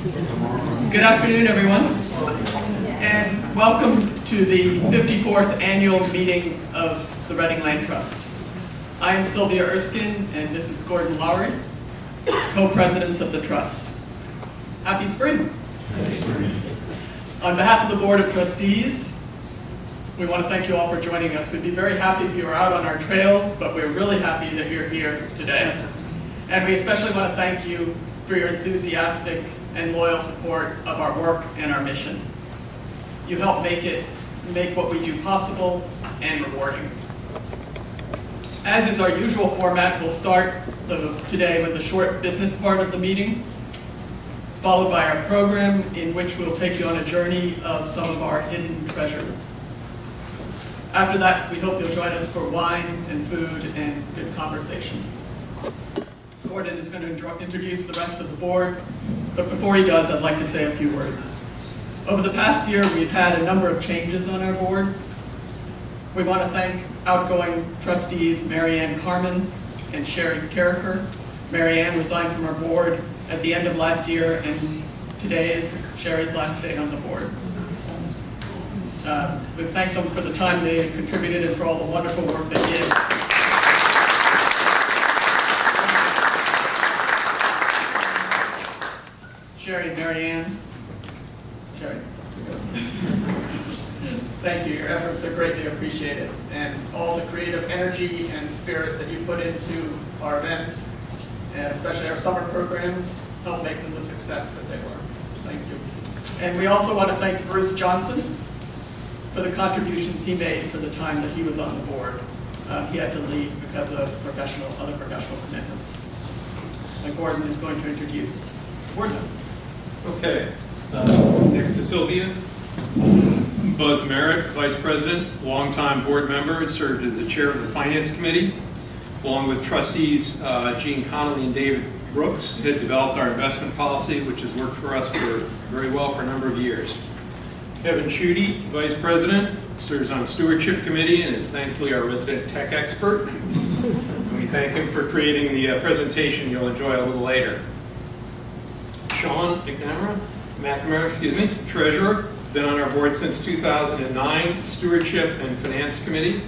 Good afternoon, everyone, and welcome to the 54th annual meeting of the Reading Land Trust. I am Sylvia Erskine, and this is Gordon Lowry, co-presidents of the Trust. Happy spring. On behalf of the Board of Trustees, we want to thank you all for joining us. We'd be very happy if you were out on our trails, but we're really happy that you're here today. And we especially want to thank you for your enthusiastic and loyal support of our work and our mission. You help make what we do possible and rewarding. As is our usual format, we'll start today with the short business part of the meeting, followed by our program in which we'll take you on a journey of some of our hidden treasures. After that, we hope you'll join us for wine and food and good conversation. Gordon is going to introduce the rest of the board, but before he does, I'd like to say a few words. Over the past year, we've had a number of changes on our board. We want to thank outgoing trustees Marianne Carmen and Sherry Carricker. Marianne resigned from our board at the end of last year, and today is Sherry's last day on the board. We thank them for the time they contributed and for all the wonderful work they did. Sherry and Marianne. Sherry. Thank you. Your efforts are greatly appreciated. And all the creative energy and spirit that you put into our events, and especially our summer programs, helped make them the success that they were. Thank you. And we also want to thank Bruce Johnson for the contributions he made for the time that he was on the board. He had to leave because of other professional commitments. And Gordon is going to introduce Gordon. Okay, next to Sylvia, Buzz Merrick, Vice President, longtime board member, served as the chair of the Finance Committee, along with trustees Gene Connolly and David Brooks, had developed our investment policy, which has worked for us very well for a number of years. Kevin Schutte, Vice President, serves on Stewardship Committee and is thankfully our resident tech expert. We thank him for creating the presentation you'll enjoy a little later. Sean McNamara, Treasurer, been on our board since 2009, Stewardship and Finance Committee,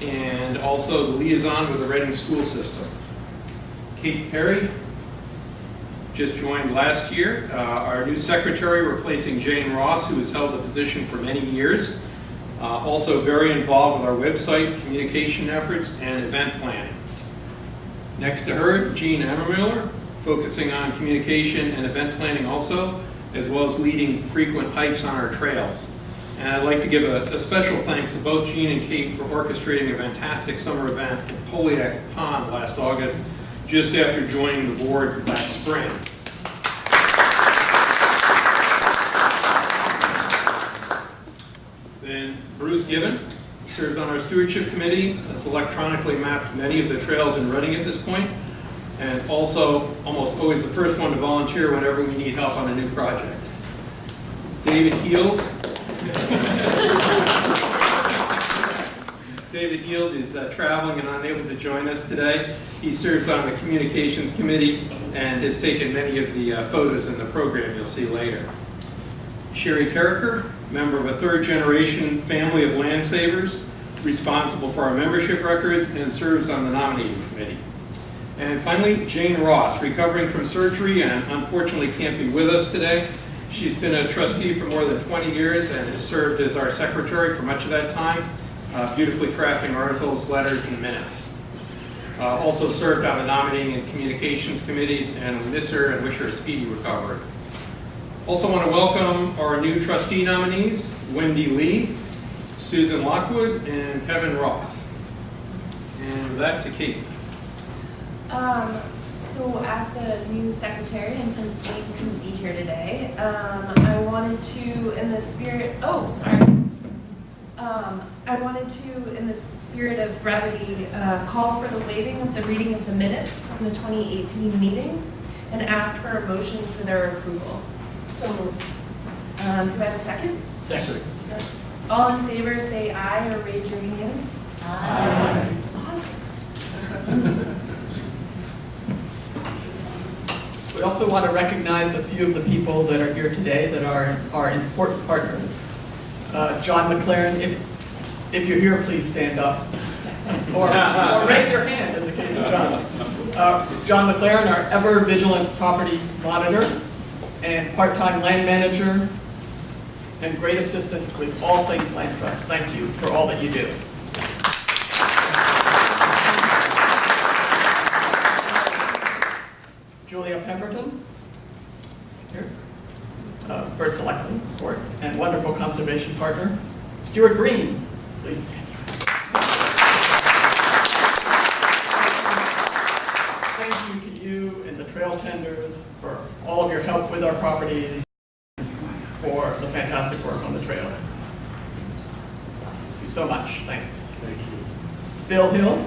and also the liaison with the Reading School System. Kate Perry, just joined last year, our new secretary replacing Jane Ross, who has held the position for many years. Also very involved with our website, communication efforts, and event planning. Next to her, Jean Emmermiller, focusing on communication and event planning also, as well as leading frequent hikes on our trails. And I'd like to give a special thanks to both Jean and Kate for orchestrating a fantastic summer event in Poliac Pond last August, just after joining the board last spring. Then Bruce Gibbon serves on our Stewardship Committee, has electronically mapped many of the trails in Reading at this point, and also almost always the first one to volunteer whenever we need help on a new project. David Heald. David Heald is traveling and unable to join us today. He serves on the Communications Committee and has taken many of the photos in the program you'll see later. Sherry Carricker, member of a third-generation family of land savers, responsible for our membership records and serves on the nominating committee. And finally, Jane Ross, recovering from surgery and unfortunately can't be with us today. She's been a trustee for more than 20 years and has served as our secretary for much of that time, beautifully crafting articles, letters, and minutes. Also served on the nominating and communications committees, and we miss her and wish her a speedy recovery. Also want to welcome our new trustee nominees, Wendy Lee, Susan Lockwood, and Kevin Roth. And with that, to Kate. So as the new secretary, and since Jane couldn't be here today, I wanted to, in the spirit of brevity, call for the waiving of the reading of the minutes from the 2018 meeting and ask for a motion for their approval. So moved. Do I have a second? Second. All in favor say aye or raise your hand. Aye. Awesome. We also want to recognize a few of the people that are here today that are important partners. John McLaren, if you're here, please stand up. Or raise your hand in the case of John. John McLaren, our ever vigilant property monitor and part-time land manager and great assistant with all things land trust. Thank you for all that you do. Julia Pemberton, here, first selectman, of course, and wonderful conservation partner. Stuart Green, please stand. Thank you to you and the trail tenders for all of your help with our properties, for the fantastic work on the trails. Thank you so much. Thanks. Thank you. Bill Hill.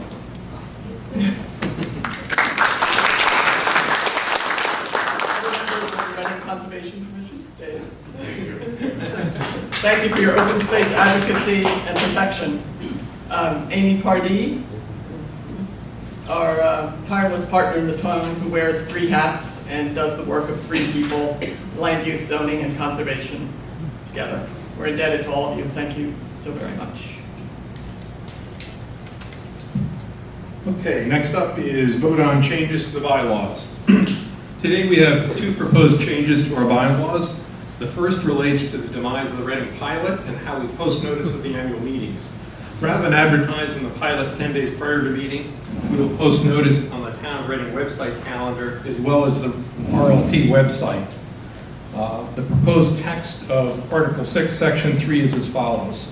Conservation Commission. Thank you for your open space advocacy and protection. Amy Pardee, our tireless partner in the town who wears 3 hats and does the work of 3 people, land use, zoning, and conservation together. We're indebted to all of you. Thank you so very much. Okay, next up is vote on changes to the bylaws. Today we have 2 proposed changes to our bylaws. The first relates to the demise of the Reading pilot and how we post notice of the annual meetings. Rather than advertising the pilot 10 days prior to the meeting, we will post notice on the Town of Reading website calendar as well as the RLT website. The proposed text of Article 6, Section 3 is as follows.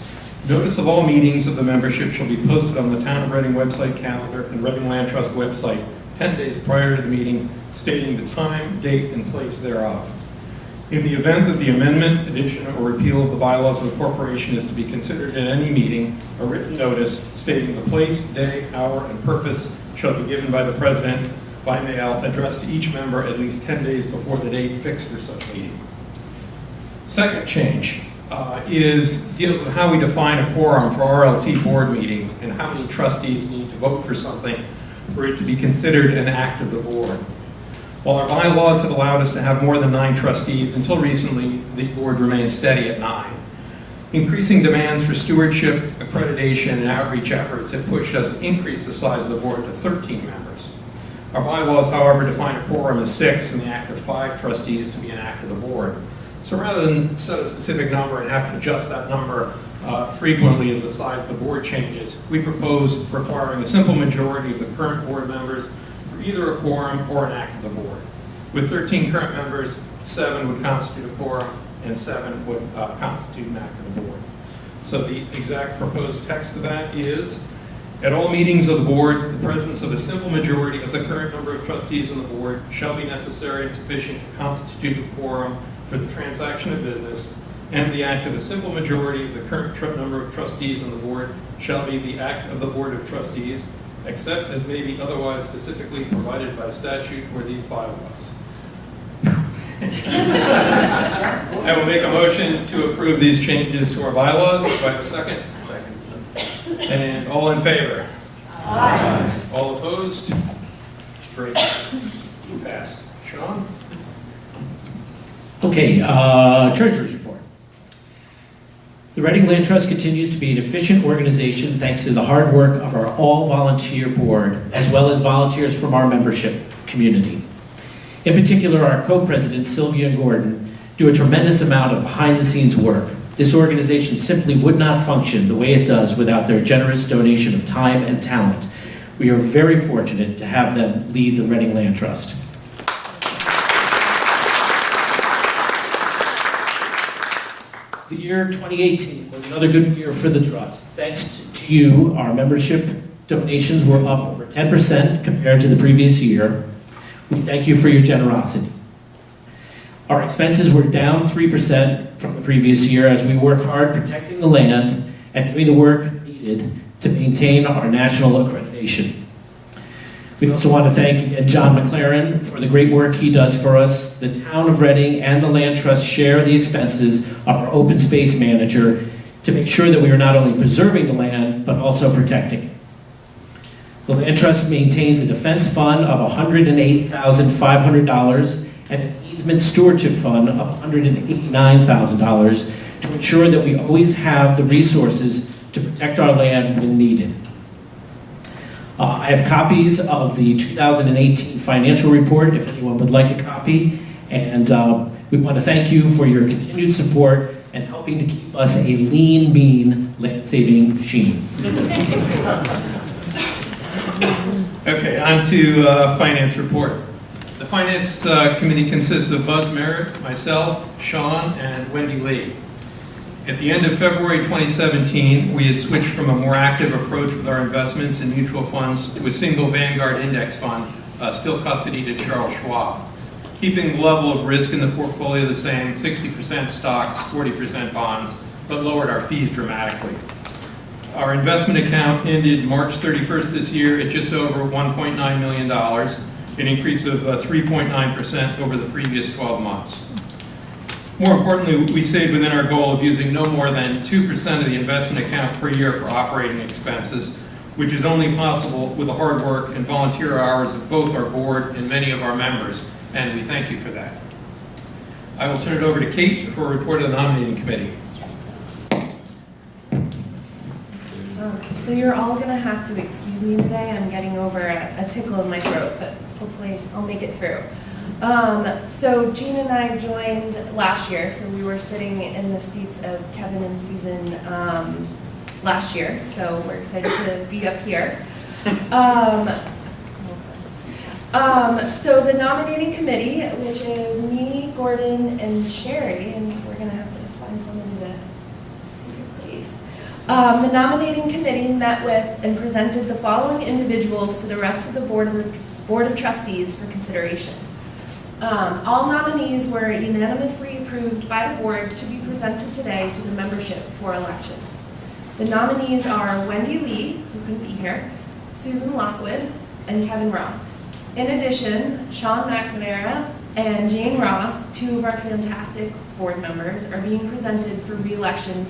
Notice of all meetings of the membership shall be posted on the Town of Reading website calendar and Reading Land Trust website 10 days prior to the meeting, stating the time, date, and place thereof. In the event that the amendment, addition, or repeal of the bylaws of the corporation is to be considered in any meeting, a written notice stating the place, day, hour, and purpose shall be given by the president by mail, addressed to each member at least 10 days before the date fixed for such meeting. Second change deals with how we define a quorum for RLT board meetings and how many trustees need to vote for something for it to be considered an act of the board. While our bylaws have allowed us to have more than 9 trustees, until recently the board remained steady at 9. Increasing demands for stewardship, accreditation, and outreach efforts have pushed us to increase the size of the board to 13 members. Our bylaws, however, define a quorum as 6 and the act of 5 trustees to be an act of the board. So rather than set a specific number and have to adjust that number frequently as the size of the board changes, we propose requiring a simple majority of the current board members for either a quorum or an act of the board. With 13 current members, 7 would constitute a quorum and 7 would constitute an act of the board. So the exact proposed text of that is, at all meetings of the board, the presence of a simple majority of the current number of trustees on the board shall be necessary and sufficient to constitute a quorum for the transaction of business, and the act of a simple majority of the current number of trustees on the board shall be the act of the Board of Trustees, except as may be otherwise specifically provided by statute or these bylaws. I will make a motion to approve these changes to our bylaws. Do I have a second? Second. And all in favor? Aye. All opposed? Great. Passed. Sean? Okay, Treasurer's Report. The Reading Land Trust continues to be an efficient organization thanks to the hard work of our all-volunteer board, as well as volunteers from our membership community. In particular, our co-presidents, Sylvia and Gordon, do a tremendous amount of behind-the-scenes work. This organization simply would not function the way it does without their generous donation of time and talent. We are very fortunate to have them lead the Reading Land Trust. The year 2018 was another good year for the Trust. Thanks to you, our membership donations were up over 10% compared to the previous year. We thank you for your generosity. Our expenses were down 3% from the previous year as we work hard protecting the land and doing the work needed to maintain our national accreditation. We also want to thank John McLaren for the great work he does for us. The Town of Reading and the Land Trust share the expenses of our open space manager to make sure that we are not only preserving the land, but also protecting it. The Land Trust maintains a defense fund of $108,500 and an easement stewardship fund of $189,000 to ensure that we always have the resources to protect our land when needed. I have copies of the 2018 financial report if anyone would like a copy, and we want to thank you for your continued support and helping to keep us a lean, mean land-saving machine. Okay, on to finance report. The finance committee consists of Buzz Merritt, myself, Sean, and Wendy Lee. At the end of February 2017, we had switched from a more active approach with our investments in mutual funds to a single Vanguard index fund, still custodied at Charles Schwab, keeping the level of risk in the portfolio the same, 60% stocks, 40% bonds, but lowered our fees dramatically. Our investment account ended March 31st this year at just over $1.9 million, an increase of 3.9% over the previous 12 months. More importantly, we stayed within our goal of using no more than 2% of the investment account per year for operating expenses, which is only possible with the hard work and volunteer hours of both our board and many of our members, and we thank you for that. I will turn it over to Kate for a report of the nominating committee. So you're all gonna have to excuse me today. I'm getting over a tickle in my throat, but hopefully I'll make it through. So Jean and I joined last year, so we were sitting in the seats of Kevin and Susan last year, so we're excited to be up here. So the nominating committee, which is me, Gordon, and Sherry, and we're gonna have to find somebody to take your place. The nominating committee met with and presented the following individuals to the rest of the Board of Trustees for consideration. All nominees were unanimously approved by the board to be presented today to the membership for election. The nominees are Wendy Lee, who couldn't be here, Susan Lockwood, and Kevin Roth. In addition, Sean McNamara and Jane Ross, two of our fantastic board members, are being presented for re-election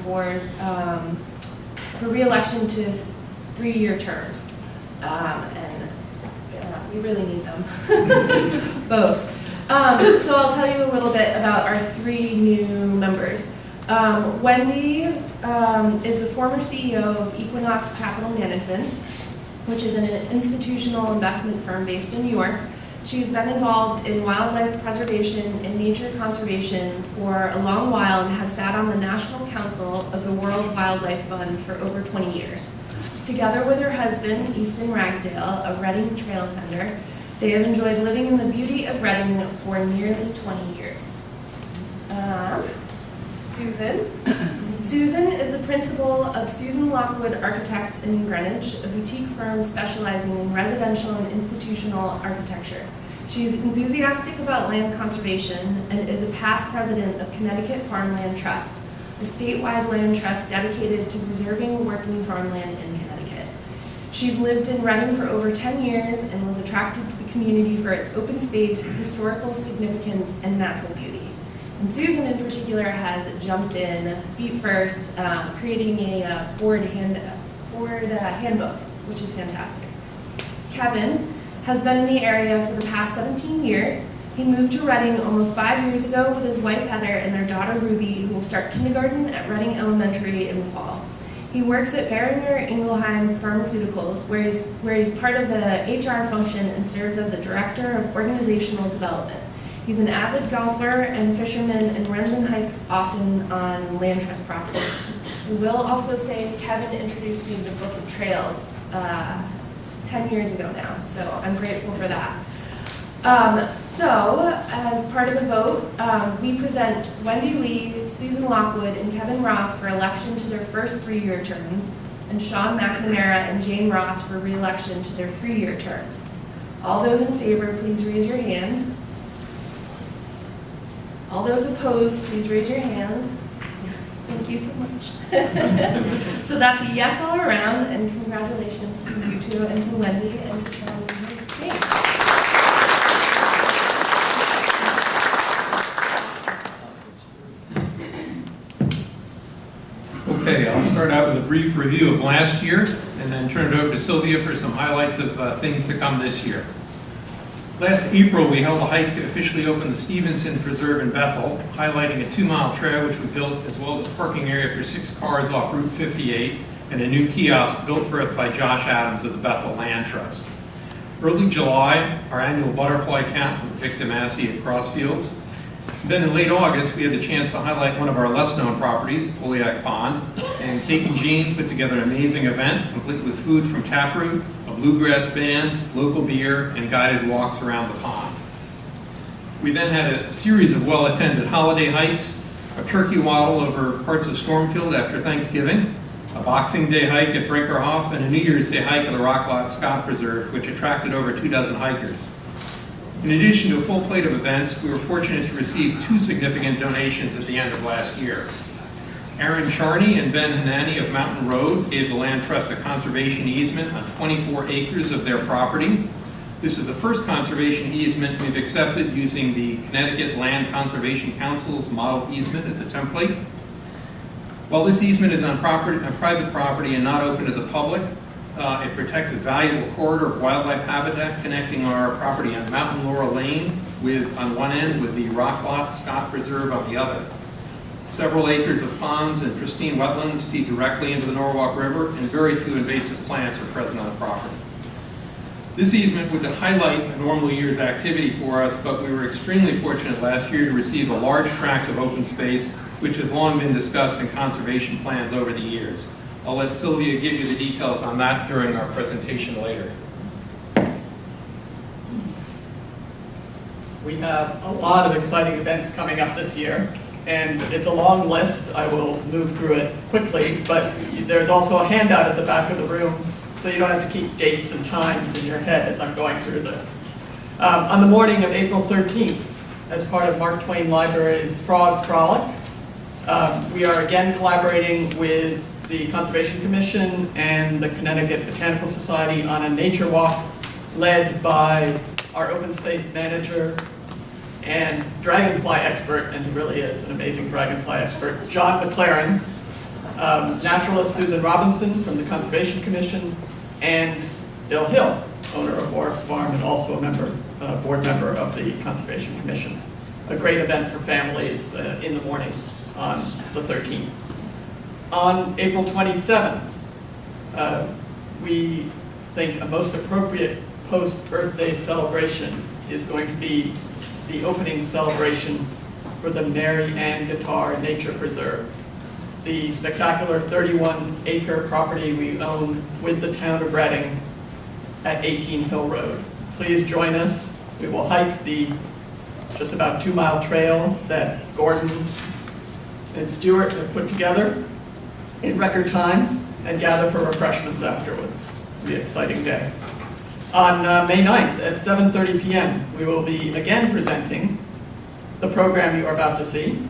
to 3-year terms. We really need them, both. So I'll tell you a little bit about our 3 new members. Wendy is the former CEO of Equinox Capital Management, which is an institutional investment firm based in New York. She's been involved in wildlife preservation and nature conservation for a long while and has sat on the National Council of the World Wildlife Fund for over 20 years. Together with her husband, Easton Ragsdale, a Reading trail tender, they have enjoyed living in the beauty of Reading for nearly 20 years. Susan is the principal of Susan Lockwood Architects in Greenwich, a boutique firm specializing in residential and institutional architecture. She is enthusiastic about land conservation and is a past president of Connecticut Farmland Trust, a statewide land trust dedicated to preserving working farmland in Connecticut. She's lived in Reading for over 10 years and was attracted to the community for its open space, historical significance, and natural beauty. And Susan in particular has jumped in feet first, creating a board handbook, which is fantastic. Kevin has been in the area for the past 17 years. He moved to Reading almost 5 years ago with his wife Heather and their daughter Ruby, who will start kindergarten at Reading Elementary in the fall. He works at Boehringer Ingelheim Pharmaceuticals, where he's part of the HR function and serves as a director of organizational development. He's an avid golfer and fisherman and runs and hikes often on land trust properties. I will also say Kevin introduced me to the Book of Trails 10 years ago now, so I'm grateful for that. So, as part of the vote, we present Wendy Lee, Susan Lockwood, and Kevin Roth for election to their first 3-year terms, and Sean McNamara and Jane Ross for re-election to their 3-year terms. All those in favor, please raise your hand. All those opposed, please raise your hand. Thank you so much. So that's a yes all around, and congratulations to you two, and to Wendy, and to Sean. Thanks. Okay, I'll start out with a brief review of last year and then turn it over to Sylvia for some highlights of things to come this year. Last April, we held a hike to officially open the Stevenson Preserve in Bethel, highlighting a 2-mile trail which we built, as well as a parking area for 6 cars off Route 58, and a new kiosk built for us by Josh Adams of the Bethel Land Trust. Early July, our annual butterfly count with Victor Massey at Crossfields. Then in late August, we had the chance to highlight one of our less-known properties, Poliac Pond, and Kate and Jean put together an amazing event, complete with food from Taproot, a bluegrass band, local beer, and guided walks around the pond. We then had a series of well-attended holiday hikes, a turkey waddle over parts of Stormfield after Thanksgiving, a Boxing Day hike at Brinkerhoff, and a New Year's Day hike at the Rock Lot Scott Preserve, which attracted over 24 hikers. In addition to a full plate of events, we were fortunate to receive 2 significant donations at the end of last year. Aaron Charney and Ben Hanani of Mountain Road gave the Land Trust a conservation easement on 24 acres of their property. This was the first conservation easement we've accepted using the Connecticut Land Conservation Council's model easement as a template. While this easement is on private property and not open to the public, it protects a valuable corridor of wildlife habitat connecting our property on Mountain Laurel Lane on one end with the Rock Lot Scott Preserve on the other. Several acres of ponds and pristine wetlands feed directly into the Norwalk River, and very few invasive plants are present on the property. This easement would highlight a normal year's activity for us, but we were extremely fortunate last year to receive a large tract of open space, which has long been discussed in conservation plans over the years. I'll let Sylvia give you the details on that during our presentation later. We have a lot of exciting events coming up this year, and it's a long list. I will move through it quickly, but there's also a handout at the back of the room, so you don't have to keep dates and times in your head as I'm going through this. On the morning of April 13th, as part of Mark Twain Library's Frog Frolic, we are again collaborating with the Conservation Commission and the Connecticut Botanical Society on a nature walk led by our open space manager and dragonfly expert, and he really is an amazing dragonfly expert, John McLaren, naturalist Susan Robinson from the Conservation Commission, and Bill Hill, owner of Warwick's Farm and also a board member of the Conservation Commission. A great event for families in the morning on the 13th. On April 27th, we think a most appropriate post-Earth Day celebration is going to be the opening celebration for the Mary Ann Guitar Nature Preserve, the spectacular 31-acre property we own with the town of Reading at 18 Hill Road. Please join us. We will hike the just about 2-mile trail that Gordon and Stuart have put together in record time and gather for refreshments afterwards. It'll be an exciting day. On May 9th at 7:30 p.m., we will be again presenting the program you are about to see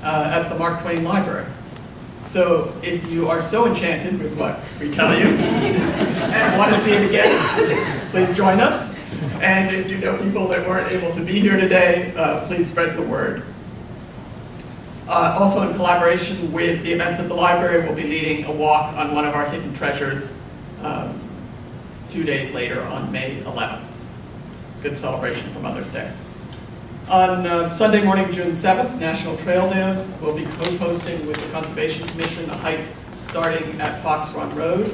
at the Mark Twain Library. So if you are so enchanted with what we tell you and want to see it again, please join us. And if you know people that weren't able to be here today, please spread the word. Also in collaboration with the events at the library, we'll be leading a walk on one of our hidden treasures 2 days later on May 11th. Good celebration for Mother's Day. On Sunday morning, June 7th, National Trail Days, we'll be co-hosting with the Conservation Commission a hike starting at Fox Run Road.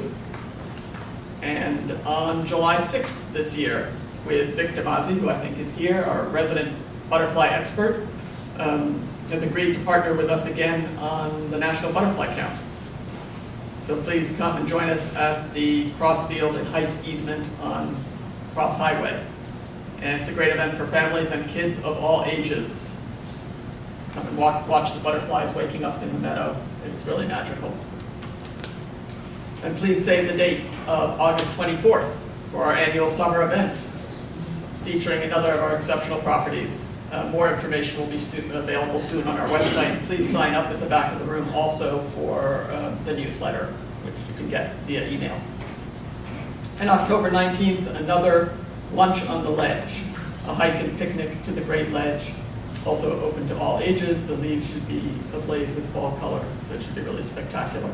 And on July 6th this year, with Vic DeMazzi, who I think is here, our resident butterfly expert, has agreed to partner with us again on the National Butterfly Count. So please come and join us at the Crossfield and Heist easement on Cross Highway. And it's a great event for families and kids of all ages. Come and watch the butterflies waking up in the meadow. It's really magical. And please save the date of August 24th for our annual summer event, featuring another of our exceptional properties. More information will be available soon on our website. Please sign up at the back of the room also for the newsletter, which you can get via email. And October 19th, another lunch on the ledge, a hike and picnic to the Great Ledge, also open to all ages. The leaves should be ablaze with fall color, so it should be really spectacular.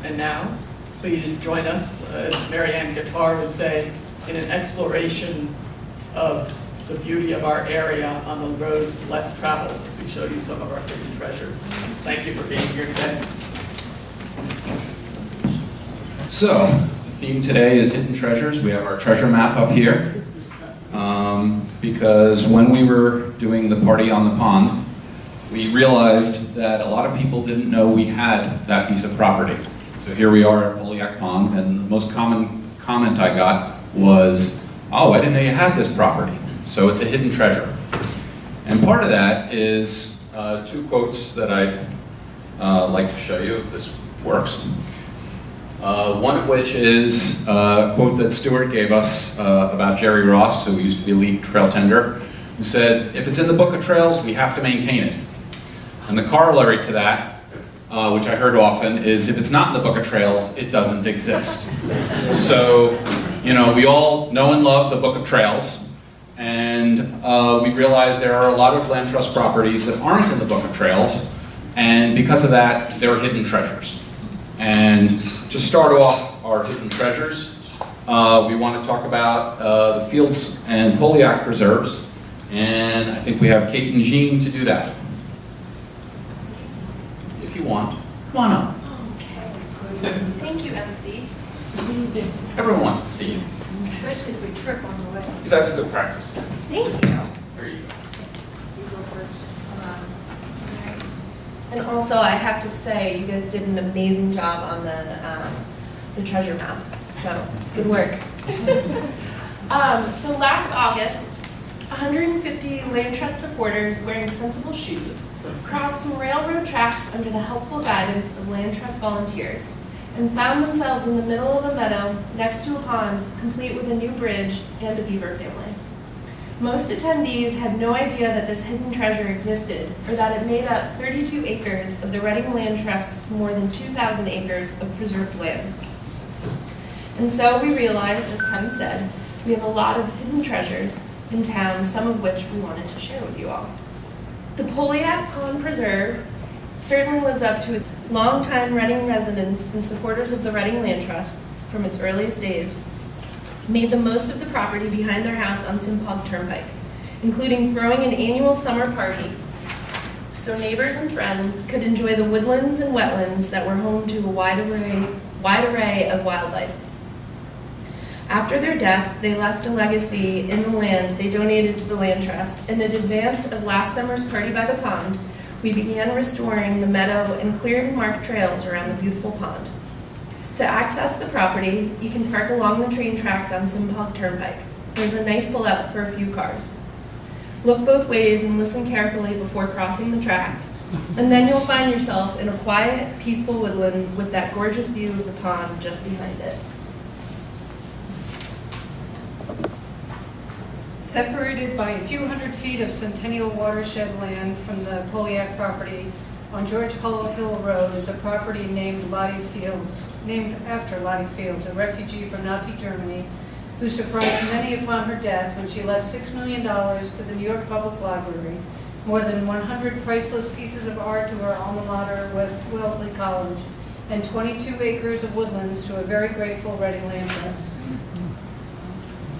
And now, please join us, as Mary Ann Guitar would say, in an exploration of the beauty of our area on the roads less traveled as we show you some of our hidden treasures. Thank you for being here today. So, the theme today is hidden treasures. We have our treasure map up here. Because when we were doing the party on the pond, we realized that a lot of people didn't know we had that piece of property. So here we are at Poliac Pond, and the most common comment I got was, oh, I didn't know you had this property. So it's a hidden treasure. And part of that is two quotes that I'd like to show you if this works. One of which is a quote that Stuart gave us about Jerry Ross, who used to be lead trail tender, who said, if it's in the book of trails, we have to maintain it. And the corollary to that, which I heard often, is if it's not in the book of trails, it doesn't exist. So, you know, we all know and love the book of trails, and we realize there are a lot of land trust properties that aren't in the book of trails, and because of that, they're hidden treasures. And to start off our hidden treasures, we want to talk about the Fields and Poliac Preserves, and I think we have Kate and Jean to do that. If you want, come on up. Okay. Thank you, MC. Everyone wants to see you. Especially if we trip on the way. That's a good practice. Thank you. There you go. You go first. And also, I have to say, you guys did an amazing job on the treasure map. So, good work. So last August, 150 land trust supporters wearing sensible shoes crossed some railroad tracks under the helpful guidance of land trust volunteers and found themselves in the middle of a meadow next to a pond, complete with a new bridge and a beaver family. Most attendees had no idea that this hidden treasure existed, or that it made up 32 acres of the Reading Land Trust's more than 2,000 acres of preserved land. And so we realized, as Kevin said, we have a lot of hidden treasures in town, some of which we wanted to share with you all. The Poliac Pond Preserve certainly lives up to longtime Reading residents and supporters of the Reading Land Trust from its earliest days made the most of the property behind their house on Simpog Turnpike, including throwing an annual summer party so neighbors and friends could enjoy the woodlands and wetlands that were home to a wide array of wildlife. After their death, they left a legacy in the land they donated to the Land Trust, and in advance of last summer's party by the pond, we began restoring the meadow and clearing marked trails around the beautiful pond. To access the property, you can park along the train tracks on Simpog Turnpike. There's a nice pull-out for a few cars. Look both ways and listen carefully before crossing the tracks, and then you'll find yourself in a quiet, peaceful woodland with that gorgeous view of the pond just behind it. Separated by a few hundred feet of centennial watershed land from the Poliac property on George Hull Hill Road is a property named after Lottie Fields, a refugee from Nazi Germany, who surprised many upon her death when she left $6 million to the New York Public Library, more than 100 priceless pieces of art to her alma mater, Wellesley College, and 22 acres of woodlands to a very grateful Reading Land Trust.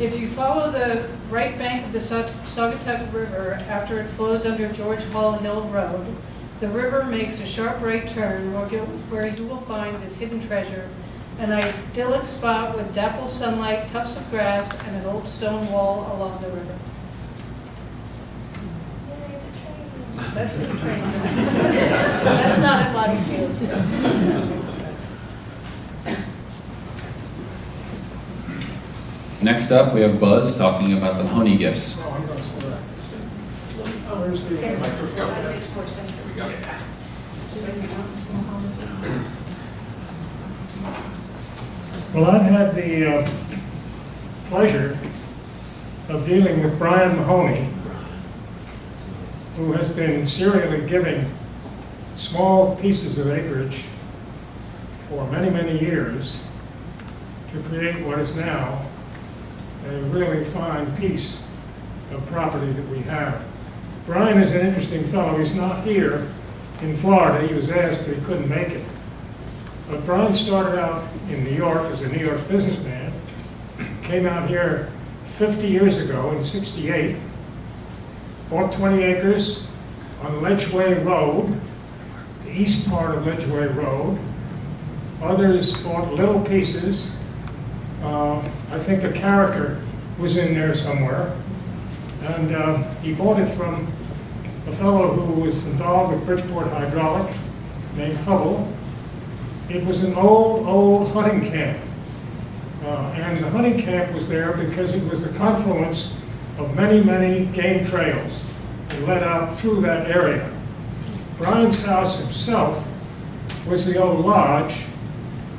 If you follow the right bank of the Saugatuck River after it flows under George Hall Hill Road, the river makes a sharp right turn where you will find this hidden treasure, an idyllic spot with dappled sunlight, tufts of grass, and an old stone wall along the river. That's the train. That's not at Lottie Fields. Next up, we have Buzz talking about the honey gifts. Where's the microphone? That makes more sense. Well, I've had the pleasure of dealing with Brian Mahoney, who has been serially giving small pieces of acreage for many, many years to create what is now a really fine piece of property that we have. Brian is an interesting fellow. He's not here in Florida. He was asked, but he couldn't make it. But Brian started out in New York as a New York businessman, came out here 50 years ago in '68, bought 20 acres on Ledgeway Road, the east part of Ledgeway Road. Others bought little pieces. I think a character was in there somewhere. And he bought it from a fellow who was involved with Bridgeport Hydraulic named Hubble. It was an old hunting camp. And the hunting camp was there because it was the confluence of many game trails that led out through that area. Brian's house himself was the old lodge.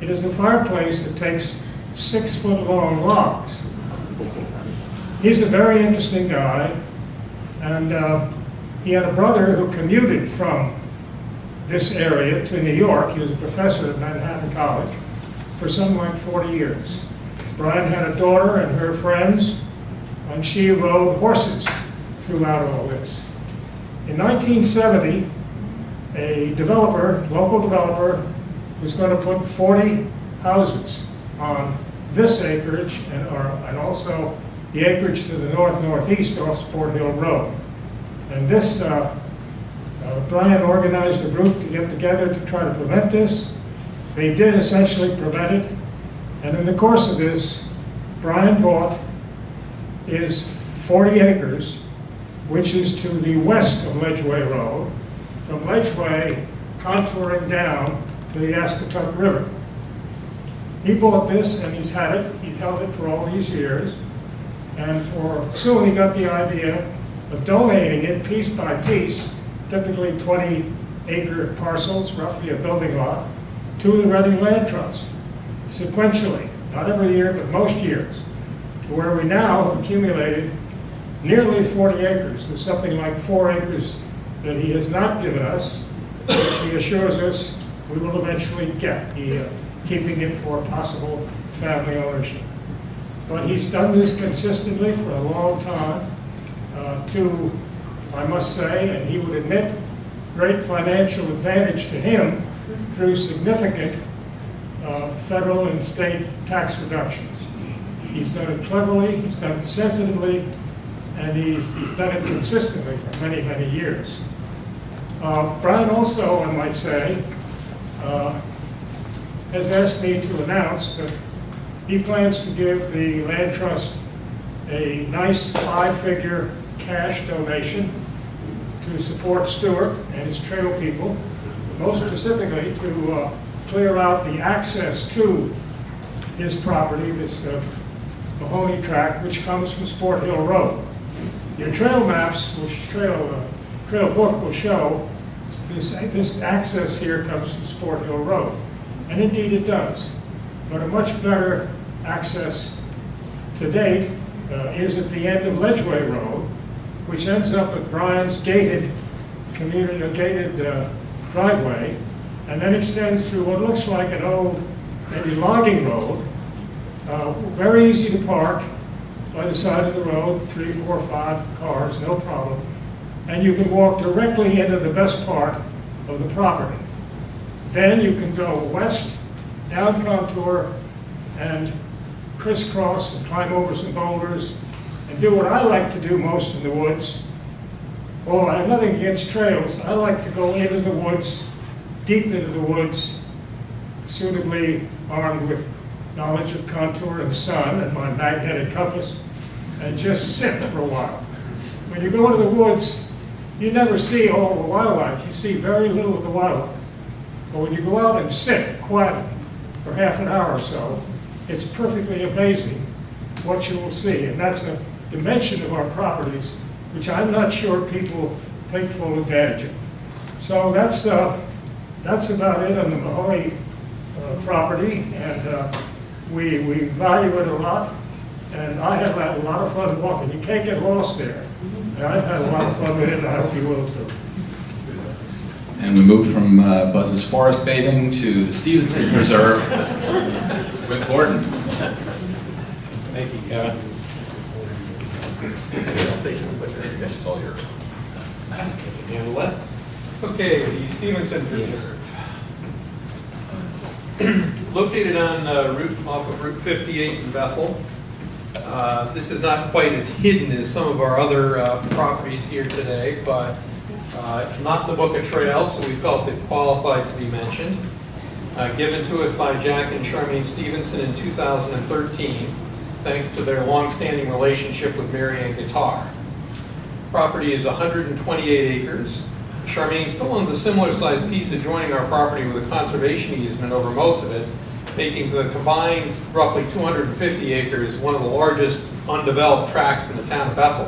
It is a fireplace that takes 6-foot-long logs. He's a very interesting guy, and he had a brother who commuted from this area to New York. He was a professor at Manhattan College for something like 40 years. Brian had a daughter and her friends, and she rode horses throughout all this. In 1970, a developer, local developer, was going to put 40 houses on this acreage and also the acreage to the northeast off Sport Hill Road. And this, Brian organized a group to get together to try to prevent this. They did essentially prevent it. And in the course of this, Brian bought his 40 acres, which is to the west of Ledgeway Road, from Ledgeway contouring down to the Ascatuck River. He bought this and he's held it for all these years. And soon he got the idea of donating it piece by piece, typically 20-acre parcels, roughly a building lot, to the Reading Land Trust, sequentially, not every year, but most years, to where we now have accumulated nearly 40 acres. There's something like 4 acres that he has not given us, which he assures us we will eventually get, keeping it for possible family ownership. But he's done this consistently for a long time, to, I must say, and he would admit, great financial advantage to him through significant federal and state tax reductions. He's done it cleverly, he's done it sensitively, and he's done it consistently for many years. Brian also, I might say, has asked me to announce that he plans to give the Land Trust a nice 5-figure cash donation to support Stuart and his trail people, most specifically to clear out the access to his property, this Mahoney tract, which comes from Sport Hill Road. Your trail maps, trail book will show this access here comes from Sport Hill Road. And indeed it does. But a much better access to date is at the end of Ledgeway Road, which ends up at Brian's gated driveway, and then extends through what looks like an old, maybe logging road. Very easy to park by the side of the road, 3, 4, 5 cars, no problem. And you can walk directly into the best part of the property. Then you can go west, down contour, and crisscross and climb over some boulders and do what I like to do most in the woods. Well, I have nothing against trails. I like to go into the woods, deep into the woods, suitably armed with knowledge of contour and sun and my magnetic compass, and just sit for a while. When you go into the woods, you never see all the wildlife. You see very little of the wildlife. But when you go out and sit quietly for half an hour or so, it's perfectly amazing what you will see. And that's a dimension of our properties which I'm not sure people take full advantage of. So that's about it on the Mahoney property, and we value it a lot. And I have had a lot of fun walking. You can't get lost there. And I've had a lot of fun with it, and I hope you will too. And we move from Buzz's forest bathing to the Stevenson Preserve with Gordon. Thank you, Kevin. I'll take this later. It's all yours. Handle that. Okay, the Stevenson Preserve. Located on off of Route 58 in Bethel. This is not quite as hidden as some of our other properties here today, but it's not in the book of trails, so we felt it qualified to be mentioned. Given to us by Jack and Charmaine Stevenson in 2013, thanks to their long-standing relationship with Marianne Guitar. Property is 128 acres. Charmaine still owns a similar sized piece adjoining our property with a conservation easement over most of it, making the combined roughly 250 acres one of the largest undeveloped tracts in the town of Bethel.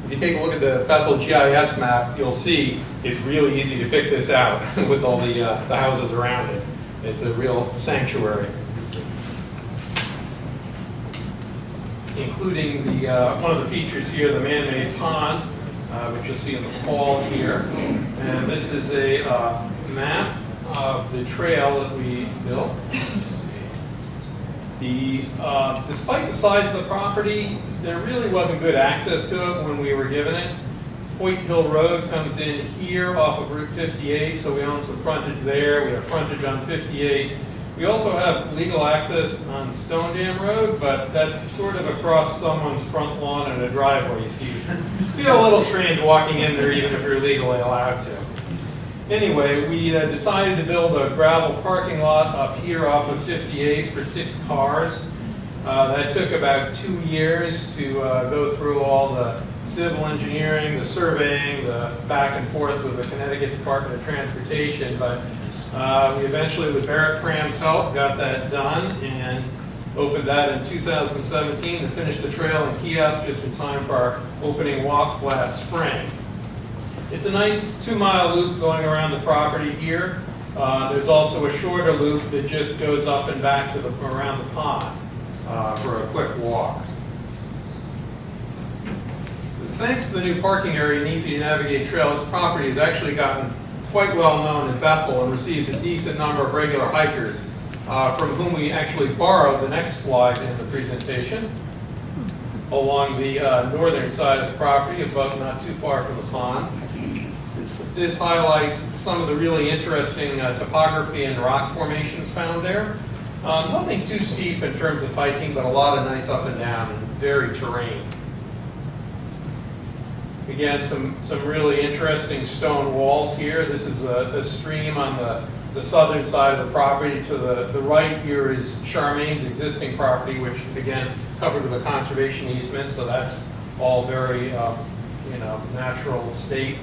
If you take a look at the Bethel GIS map, you'll see it's really easy to pick this out with all the houses around it. It's a real sanctuary. Including the one of the features here, the man-made pond, which you'll see in the fall here. And this is a map of the trail that we built. Despite the size of the property, there really wasn't good access to it when we were given it. Hoyt Hill Road comes in here off of Route 58, so we own some frontage there. We have frontage on 58. We also have legal access on Stone Dam Road, but that's sort of across someone's front lawn and a driveway, so you feel a little strange walking in there even if you're legally allowed to. Anyway, we decided to build a gravel parking lot up here off of 58 for 6 cars. That took about 2 years to go through all the civil engineering, the surveying, the back and forth with the Connecticut Department of Transportation, but we eventually, with Barrett Cram's help, got that done and opened that in 2017 to finish the trail and kiosk just in time for our opening walk last spring. It's a nice 2-mile loop going around the property here. There's also a shorter loop that just goes up and back to around the pond for a quick walk. Thanks to the new parking area and easy to navigate trails, property has actually gotten quite well known in Bethel and receives a decent number of regular hikers, from whom we actually borrowed the next slide in the presentation, along the northern side of the property, about not too far from the pond. This highlights some of the really interesting topography and rock formations found there. Nothing too steep in terms of hiking, but a lot of nice up and down and varied terrain. Again, some really interesting stone walls here. This is a stream on the southern side of the property. To the right here is Charmaine's existing property, which again covered with a conservation easement, so that's all very natural state.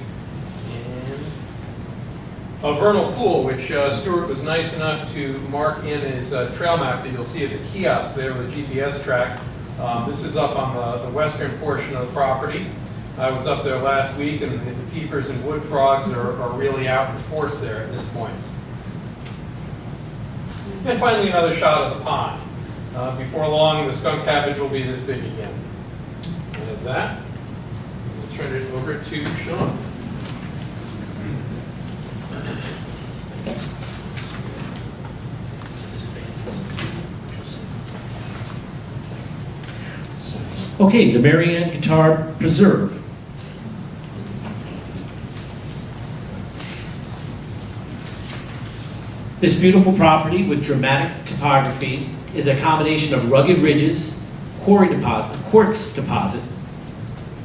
And a vernal pool, which Stuart was nice enough to mark in his trail map that you'll see at the kiosk there with a GPS track. This is up on the western portion of the property. I was up there last week, and the peepers and wood frogs are really out in force there at this point. And finally, another shot of the pond. Before long, the skunk cabbage will be this big again. And with that, I'll turn it over to Sean. Okay, the Marianne Guitar Preserve. This beautiful property with dramatic topography is a combination of rugged ridges, quartz deposits,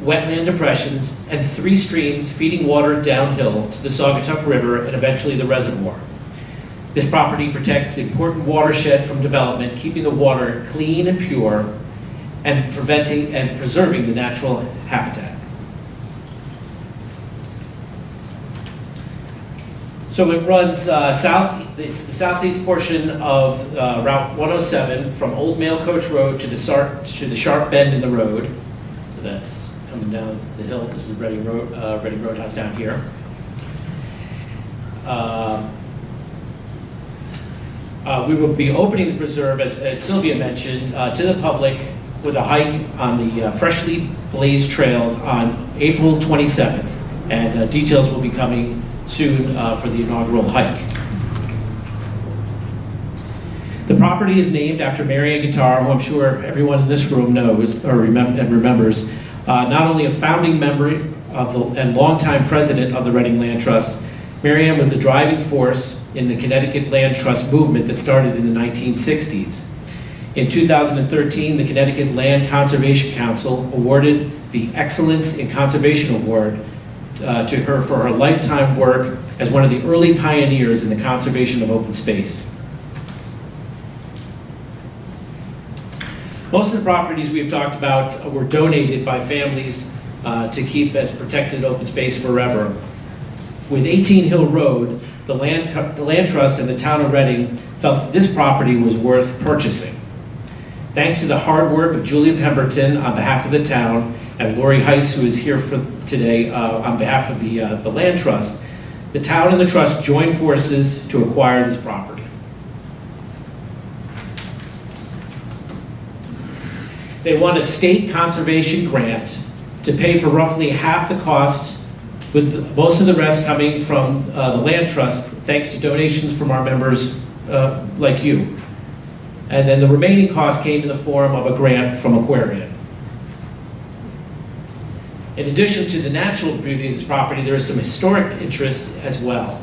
wetland depressions, and 3 streams feeding water downhill to the Saugatuck River and eventually the reservoir. This property protects the important watershed from development, keeping the water clean and pure, and preventing and preserving the natural habitat. So it runs south. It's the southeast portion of Route 107 from Old Mail Coach Road to the sharp bend in the road. So that's coming down the hill. This is Reading Road, Reading Roadhouse down here. We will be opening the preserve, as Sylvia mentioned, to the public with a hike on the freshly blazed trails on April 27th. And details will be coming soon for the inaugural hike. The property is named after Marianne Guitar, who I'm sure everyone in this room knows or remembers, not only a founding member and longtime president of the Reading Land Trust. Marianne was the driving force in the Connecticut Land Trust movement that started in the 1960s. In 2013, the Connecticut Land Conservation Council awarded the Excellence in Conservation Award to her for her lifetime work as one of the early pioneers in the conservation of open space. Most of the properties we've talked about were donated by families to keep as protected open space forever. With 18 Hill Road, the Land Trust and the town of Reading felt that this property was worth purchasing. Thanks to the hard work of Julia Pemberton on behalf of the town and Lori Heiss, who is here for today on behalf of the Land Trust, the town and the trust joined forces to acquire this property. They won a state conservation grant to pay for roughly half the cost, with most of the rest coming from the Land Trust, thanks to donations from our members like you. And then the remaining cost came in the form of a grant from Aquarian. In addition to the natural beauty of this property, there is some historic interest as well.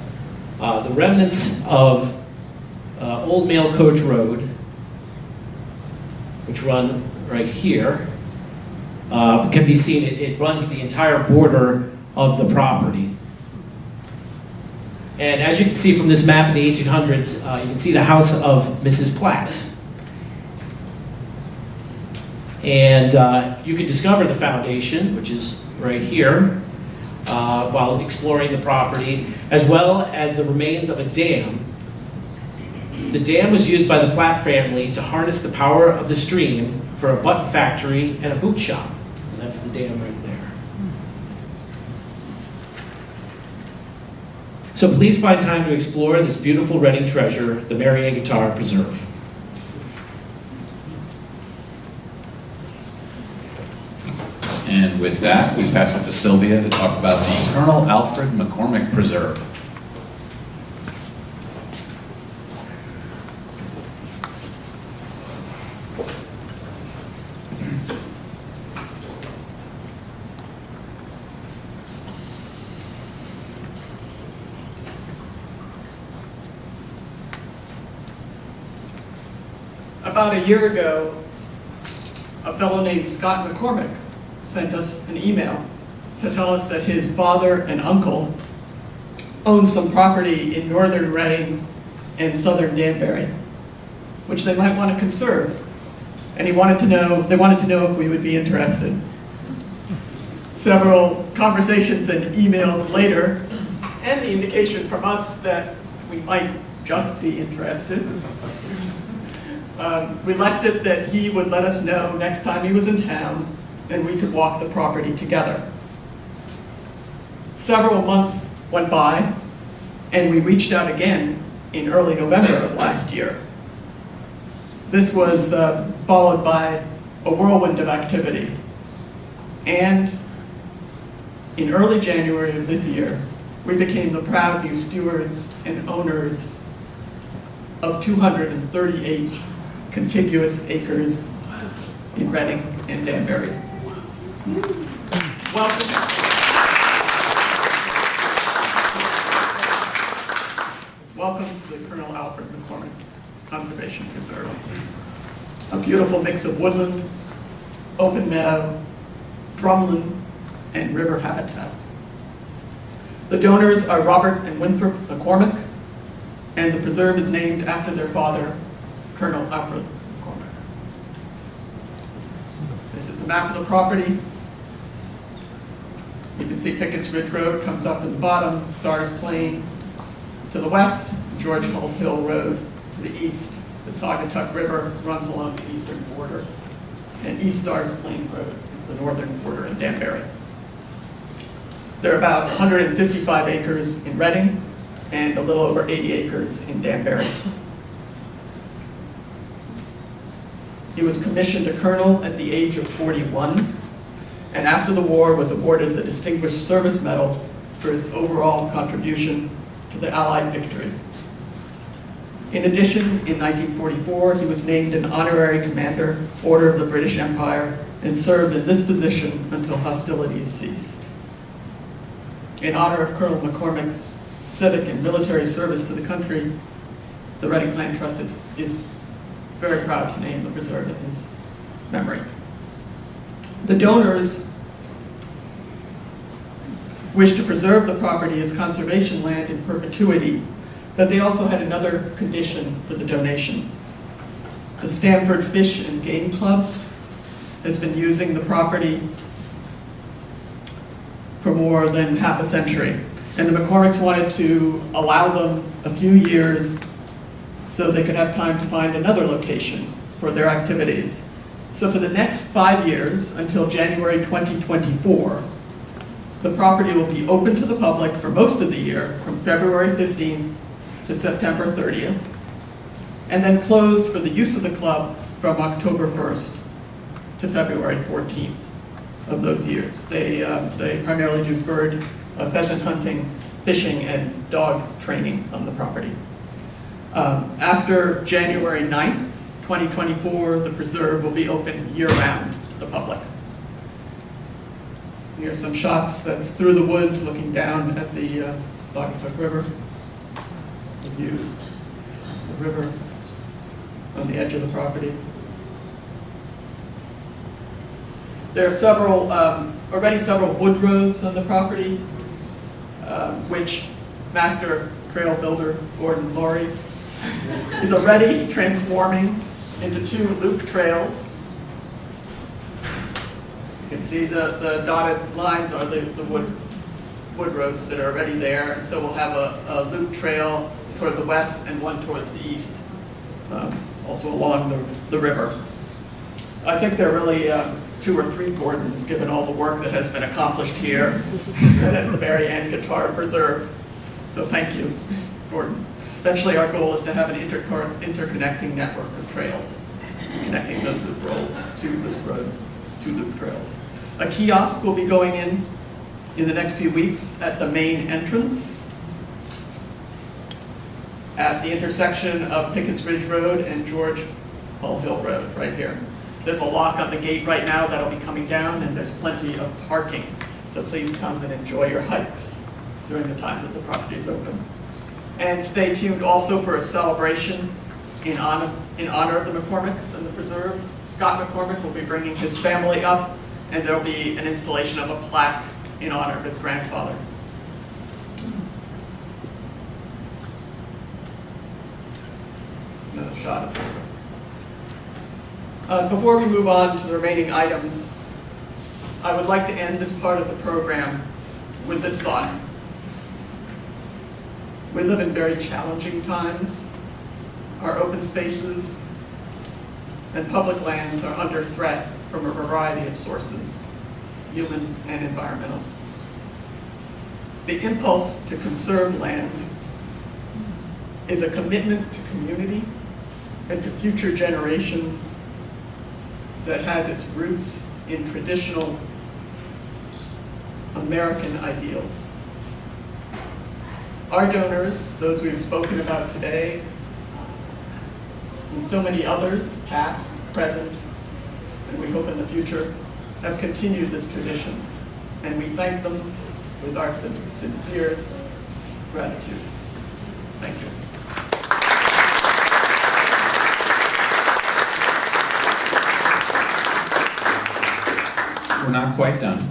The remnants of Old Mail Coach Road, which run right here, can be seen. It runs the entire border of the property. And as you can see from this map in the 1800s, you can see the house of Mrs. Platt. And you can discover the foundation, which is right here, while exploring the property, as well as the remains of a dam. The dam was used by the Platt family to harness the power of the stream for a button factory and a boot shop. And that's the dam right there. So please find time to explore this beautiful Reading treasure, the Marianne Guitar Preserve. And with that, we pass it to Sylvia to talk about the Colonel Alfred McCormick Preserve. About a year ago, a fellow named Scott McCormick sent us an email to tell us that his father and uncle owned some property in northern Reading and southern Danbury, which they might want to conserve. And they wanted to know if we would be interested. Several conversations and emails later, and the indication from us that we might just be interested, we left it that he would let us know next time he was in town and we could walk the property together. Several months went by and we reached out again in early November of last year. This was followed by a whirlwind of activity. And in early January of this year, we became the proud new stewards and owners of 238 contiguous acres in Reading and Danbury. Welcome. Welcome to the Colonel Alfred McCormick Conservation Preserve. A beautiful mix of woodland, open meadow, drumlin, and river habitat. The donors are Robert and Winthrop McCormick, and the preserve is named after their father, Colonel Alfred McCormick. This is the map of the property. You can see Pickett's Ridge Road comes up in the bottom, Stars Plain to the west, George Hill Road to the east. The Saugatuck River runs along the eastern border, and East Stars Plain Road is the northern border in Danbury. There are about 155 acres in Reading and a little over 80 acres in Danbury. He was commissioned a colonel at the age of 41, and after the war was awarded the Distinguished Service Medal for his overall contribution to the Allied victory. In addition, in 1944, he was named an honorary commander, Order of the British Empire, and served in this position until hostilities ceased. In honor of Colonel McCormick's civic and military service to the country, the Reading Land Trust is very proud to name the preserve in his memory. The donors wish to preserve the property as conservation land in perpetuity, but they also had another condition for the donation. The Stamford Fish and Game Club has been using the property for more than half a century, and the McCormicks wanted to allow them a few years so they could have time to find another location for their activities. So for the next 5 years, until January 2024, the property will be open to the public for most of the year, from February 15th to September 30th, and then closed for the use of the club from October 1st to February 14th of those years. They primarily do bird, pheasant hunting, fishing, and dog training on the property. After January 9th, 2024, the preserve will be open year-round to the public. Here's some shots that's through the woods looking down at the Saugatuck River. The view of the river on the edge of the property. There are already several wood roads on the property, which master trail builder Gordon Laurie is already transforming into 2 loop trails. You can see the dotted lines are the wood roads that are already there. And so we'll have a loop trail toward the west and one towards the east, also along the river. I think there are really 2 or 3 Gordons, given all the work that has been accomplished here at the Mary Ann Guitar Preserve. So thank you, Gordon. Eventually our goal is to have an interconnecting network of trails, connecting those 2 loop trails. A kiosk will be going in the next few weeks at the main entrance at the intersection of Pickett's Ridge Road and George Hull Hill Road, right here. There's a lock on the gate right now that'll be coming down, and there's plenty of parking. So please come and enjoy your hikes during the time that the property is open. And stay tuned also for a celebration in honor of the McCormicks and the preserve. Scott McCormick will be bringing his family up, and there'll be an installation of a plaque in honor of his grandfather. Another shot of it. Before we move on to the remaining items, I would like to end this part of the program with this thought. We live in very challenging times. Our open spaces and public lands are under threat from a variety of sources, human and environmental. The impulse to conserve land is a commitment to community and to future generations that has its roots in traditional American ideals. Our donors, those we've spoken about today, and so many others, past, present, and we hope in the future, have continued this tradition, and we thank them with our sincerest gratitude. Thank you. We're not quite done.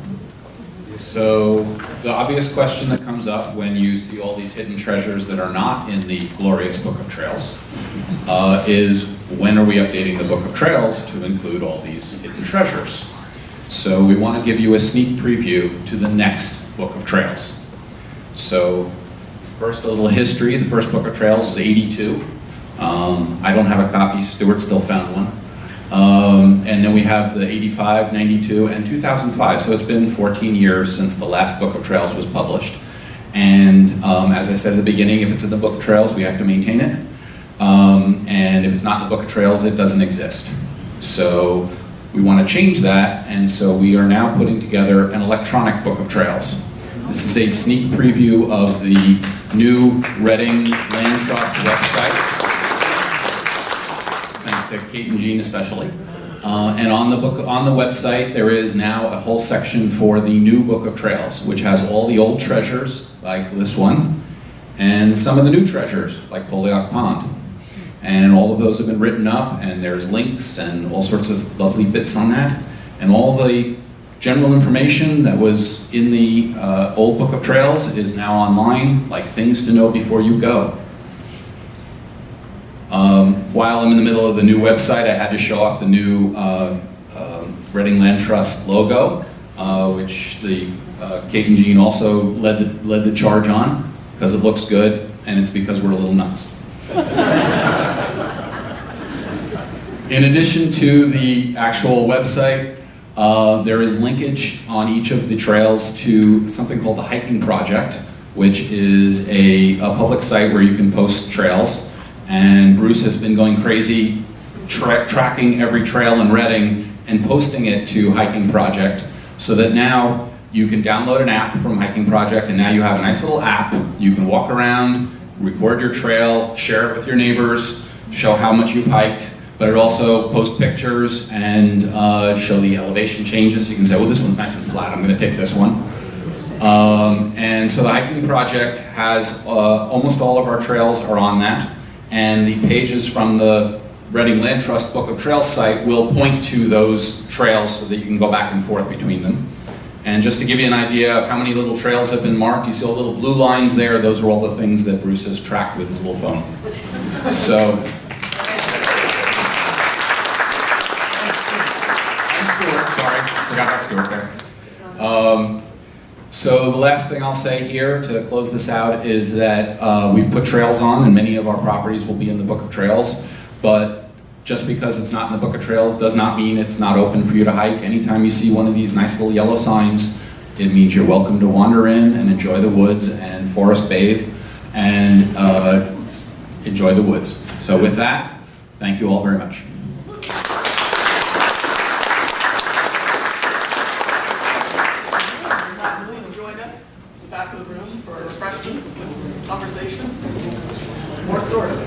So the obvious question that comes up when you see all these hidden treasures that are not in the glorious Book of Trails is, when are we updating the Book of Trails to include all these hidden treasures? So we want to give you a sneak preview to the next Book of Trails. So first, a little history. The first Book of Trails is 82. I don't have a copy. Stuart still found one. And then we have the 85, 92, and 2005. So it's been 14 years since the last Book of Trails was published. And as I said at the beginning, if it's in the Book of Trails, we have to maintain it. And if it's not in the Book of Trails, it doesn't exist. So we want to change that, and so we are now putting together an electronic Book of Trails. This is a sneak preview of the new Reading Land Trust website. Thanks to Kate and Jean especially. And on the website, there is now a whole section for the new Book of Trails, which has all the old treasures, like this one, and some of the new treasures, like Poliock Pond. And all of those have been written up, and there's links and all sorts of lovely bits on that. And all the general information that was in the old Book of Trails is now online, like things to know before you go. While I'm in the middle of the new website, I had to show off the new Reading Land Trust logo, which the Kate and Jean also led the charge on, because it looks good, and it's because we're a little nuts. In addition to the actual website, there is linkage on each of the trails to something called the Hiking Project, which is a public site where you can post trails. And Bruce has been going crazy tracking every trail in Reading and posting it to Hiking Project, so that now you can download an app from Hiking Project, and now you have a nice little app. You can walk around, record your trail, share it with your neighbors, show how much you've hiked, but it also posts pictures and show the elevation changes. You can say, well, this one's nice and flat, I'm going to take this one. And so the Hiking Project has almost all of our trails are on that, and the pages from the Reading Land Trust Book of Trails site will point to those trails so that you can go back and forth between them. And just to give you an idea of how many little trails have been marked, you see all the little blue lines there, those are all the things that Bruce has tracked with his little phone. So, and Stuart, sorry, forgot about Stuart there. So the last thing I'll say here to close this out is that we've put trails on, and many of our properties will be in the Book of Trails, but just because it's not in the Book of Trails does not mean it's not open for you to hike. Anytime you see one of these nice little yellow signs, it means you're welcome to wander in and enjoy the woods and forest bathe and enjoy the woods. So with that, thank you all very much. Please join us at the back of the room for refreshments and conversation. More stories.